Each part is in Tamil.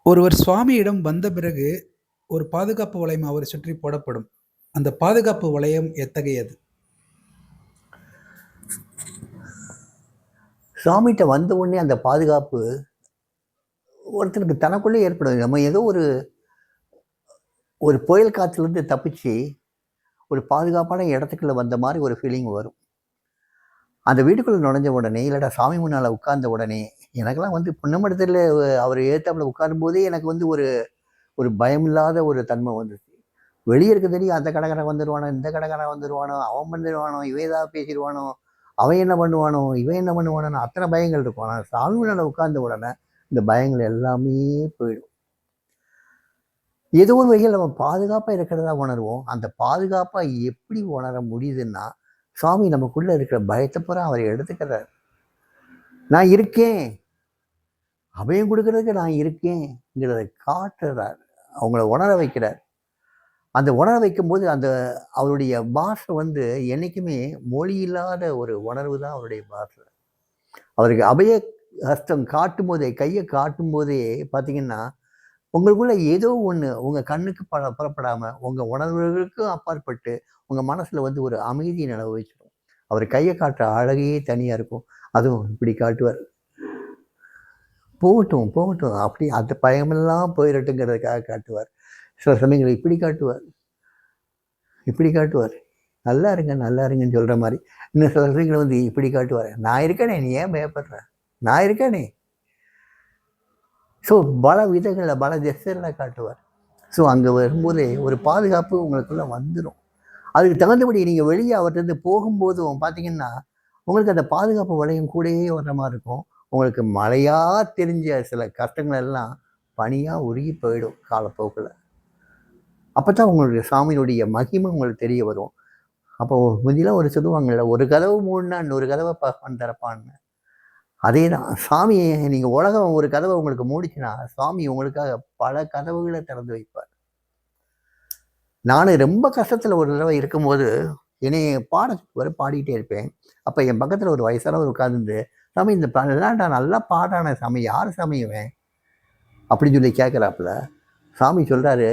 ஒருவர் சுவாமியிடம் வந்த பிறகு, ஒரு பாதுகாப்பு வளையம் அவரை சுற்றி போடப்படும். அந்த பாதுகாப்பு வளையம் எத்தகையது? சாமிகிட்ட வந்த உடனே அந்த பாதுகாப்பு ஒருத்தனுக்கு தனக்குள்ளே ஏற்படும். நம்ம ஏதோ ஒரு ஒரு புயல் காற்றுலேருந்து தப்பிச்சு ஒரு பாதுகாப்பான இடத்துக்குள்ள வந்த மாதிரி ஒரு ஃபீலிங் வரும். அந்த வீட்டுக்குள்ளே நுழைஞ்ச உடனே, இல்லைடா சாமி முன்னால் உட்கார்ந்த உடனே, எனக்கெல்லாம் வந்து புன்னமடத்தில் அவர் ஏத்தாப்புல உட்காரும்போதே எனக்கு வந்து ஒரு ஒரு பயமில்லாத ஒரு தன்மை வந்துச்சு. வெளியே இருக்க தெரியும், அந்த கடைக்காரன் வந்துடுவானோ, இந்த கடைக்காரன் வந்துடுவானோ, அவன் வந்துடுவானோ, இவன் ஏதாவது பேசிடுவானோ, அவன் என்ன பண்ணுவானோ, இவன் என்ன பண்ணுவானோன்னு அத்தனை பயங்கள் இருக்கும். ஆனால் சாமி முன்னால் உட்கார்ந்த உடனே இந்த பயங்கள் எல்லாமே போயிடும். ஏதோ ஒரு வகையில் நம்ம பாதுகாப்பாக இருக்கிறதா உணர்வோம். அந்த பாதுகாப்பாக எப்படி உணர முடியுதுன்னா, சாமி நமக்குள்ளே இருக்கிற பயத்தை பூரா அவர் எடுத்துக்கிறார். நான் இருக்கேன், அபயம் கொடுக்கறதுக்கு நான் இருக்கேங்கிறத காட்டுறார். அவங்கள உணர வைக்கிறார். அந்த உணர வைக்கும்போது அந்த அவருடைய பாஷை வந்து என்றைக்குமே மொழி இல்லாத ஒரு உணர்வு தான் அவருடைய பாஷை. அவருக்கு அபய ஹஸ்தம் காட்டும் போதே, கையை காட்டும் போதே பார்த்தீங்கன்னா, உங்களுக்குள்ள ஏதோ ஒன்று உங்கள் கண்ணுக்கு புறப்படாமல் உங்கள் உணர்வுகளுக்கும் அப்பாற்பட்டு உங்கள் மனசில் வந்து ஒரு அமைதி நிலவ வச்சிடும். அவர் கையை காட்டுற அழகே தனியாக இருக்கும். அதுவும் இப்படி காட்டுவார். போகட்டும் போகட்டும், அப்படி அந்த பயமெல்லாம் போயிடட்டுங்கிறதுக்காக காட்டுவார். சில சமயங்கள் இப்படி காட்டுவார், இப்படி காட்டுவார். நல்லா இருங்க நல்லா இருங்கன்னு சொல்கிற மாதிரி. இன்னும் சில சமயங்கள் வந்து இப்படி காட்டுவார். நான் இருக்கேனே, நீ ஏன் பயப்படுற, நான் இருக்கேனே. ஸோ பல விதங்களில் பல திசைகளில் காட்டுவார். ஸோ அங்கே வரும்போதே ஒரு பாதுகாப்பு உங்களுக்குள்ளே வந்துடும். அதுக்கு தகுந்தபடி நீங்கள் வெளியே அவர்கிட்ட போகும்போதும் பார்த்தீங்கன்னா, உங்களுக்கு அந்த பாதுகாப்பு வளையம் கூடயே வர்ற மாதிரி இருக்கும். உங்களுக்கு மழையாக தெரிஞ்ச சில கஷ்டங்கள் எல்லாம் பனியாக உருகி போயிடும் காலப்போக்கில். அப்போ தான் உங்களுடைய சாமியினுடைய மகிமை உங்களுக்கு தெரிய வரும். அப்போது முந்திலாம் ஒரு சொல்லுவாங்கள்ல, ஒரு கதவு மூடினா இன்னொரு கதவை பகவான் திறப்பான்னு. அதே தான் சாமி. நீங்கள் உலகம் ஒரு கதவை உங்களுக்கு மூடிச்சுன்னா, சாமி உங்களுக்காக பல கதவுகளை திறந்து வைப்பார். நான் ரொம்ப கஷ்டத்தில் ஒரு தடவை இருக்கும்போது என்னை பாடிக்கிட்டே இருப்பேன். அப்போ என் பக்கத்தில் ஒரு வயசானவர் உட்கார்ந்து, சாமி இந்த விளையாண்டா நல்லா பாடான சாமி, யார் சாமி இவன் அப்படின்னு சொல்லி கேட்குறாப்புல. சாமி சொல்கிறாரு,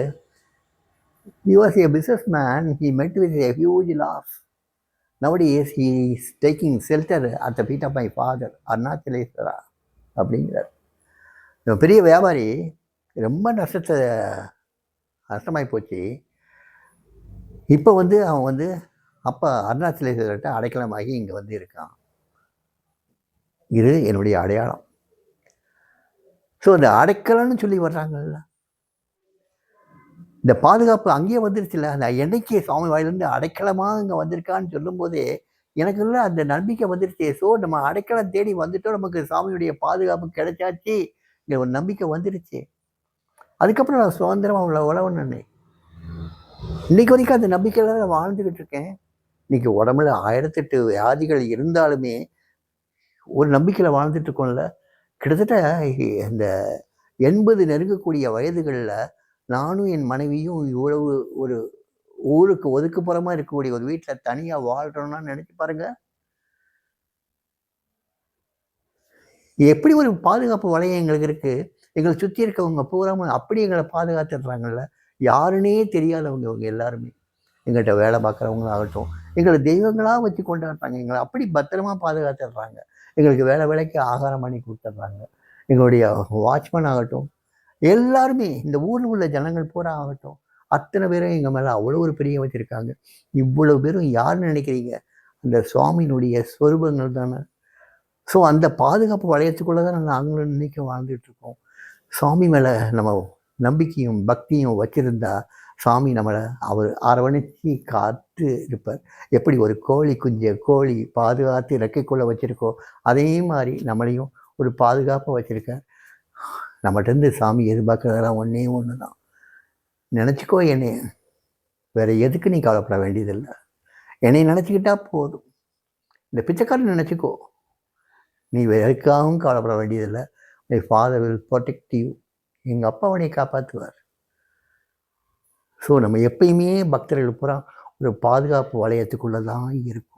he was a businessman, he met with a huge loss. Nowadays he is taking shelter at the feet of my father, Arunachaleswara அப்படிங்கிறார். பெரிய வியாபாரி, ரொம்ப நஷ்டமாகி போச்சு. இப்போ வந்து அவன் வந்து அப்போ அருணாச்சலேஸ்வரர்கிட்ட அடைக்கலமாகி இங்கே வந்து இருக்கான். இது என்னுடைய அடையாளம். ஸோ இந்த அடைக்கலன்னு சொல்லி வர்றாங்கல்ல, இந்த பாதுகாப்பு அங்கேயே வந்துருச்சுல்ல. அந்த என்னைக்கு சுவாமி வாயிலிருந்து அடைக்கலமாக இங்கே வந்திருக்கான்னு சொல்லும்போதே எனக்குள்ள அந்த நம்பிக்கை வந்துருச்சு. ஸோ நம்ம அடைக்கலம் தேடி வந்துட்டோம், நமக்கு சாமியுடைய பாதுகாப்பு கிடைச்சாச்சு, இங்கே ஒரு நம்பிக்கை வந்துருச்சு. அதுக்கப்புறம் நான் சுதந்திரமாக உழவுன்னு இன்னைக்கு வரைக்கும் அந்த நம்பிக்கையில தான் வாழ்ந்துக்கிட்டு இருக்கேன். இன்னைக்கு உடம்புல 1008 வியாதிகள் இருந்தாலுமே ஒரு நம்பிக்கையில் வாழ்ந்துட்டு இருக்கோம்ல. கிட்டத்தட்ட இந்த 80 நெருங்கக்கூடிய வயதுகளில் நானும் என் மனைவியும் இவ்வளவு ஒரு ஊருக்கு ஒதுக்குப்புறமா இருக்கக்கூடிய ஒரு வீட்டில் தனியாக வாழ்கிறோம்னா நினைச்சு பாருங்க. எப்படி ஒரு பாதுகாப்பு வளையம் எங்களுக்கு இருக்கு. எங்களை சுற்றி இருக்கவங்க பூராம அப்படி எங்களை பாதுகாத்துடுறாங்கல்ல. யாருன்னே தெரியாதவங்க அவங்க எல்லாருமே. எங்கள்கிட்ட வேலை பார்க்குறவங்களாகட்டும், எங்களை தெய்வங்களாக வச்சு கொண்டாடுறாங்க. எங்களை அப்படி பத்திரமா பாதுகாத்துடுறாங்க. எங்களுக்கு வேலைக்கு ஆகாரம் பண்ணி கொடுத்துட்றாங்க. எங்களுடைய வாட்ச்மேன் ஆகட்டும், எல்லாருமே இந்த ஊரில் உள்ள ஜனங்கள் பூரா ஆகட்டும், அத்தனை பேரும் எங்கள் மேலே அவ்வளோ ஒரு பிரியம் வச்சுருக்காங்க. இவ்வளோ பேரும் யாருன்னு நினைக்கிறீங்க? அந்த சுவாமியினுடைய ஸ்வரூபங்கள் தானே. ஸோ அந்த பாதுகாப்பு வளையத்துக்குள்ளே தான் நாங்களும் இன்றைக்கும் வாழ்ந்துட்டுருக்கோம். சாமி மேலே நம்ம நம்பிக்கையும் பக்தியும் வச்சுருந்தா சாமி நம்மளை அவர் அரவணைச்சி காத்து இருப்பார். எப்படி ஒரு கோழி பாதுகாத்து இறக்கைக்குள்ளே வச்சுருக்கோ, அதே மாதிரி நம்மளையும் ஒரு பாதுகாப்பாக வச்சுருக்கார். நம்மகிட்டேருந்து சாமி எதிர்பார்க்குறதெல்லாம் ஒன்றே ஒன்று தான். நினச்சிக்கோ என்னை, வேறு எதுக்கு நீ கவலைப்பட வேண்டியதில்லை. என்னை நினச்சிக்கிட்டா போதும். இந்த பிச்சைக்காரன் நினச்சிக்கோ, நீ எதுக்காகவும் கவலைப்பட வேண்டியதில்லை. My father will protect you. எங்கள் அப்பா உன்னை காப்பாற்றுவார். ஸோ நம்ம எப்பயுமே பக்தர்கள் பூரா ஒரு பாதுகாப்பு வளையத்துக்குள்ளே தான் இருக்கும்.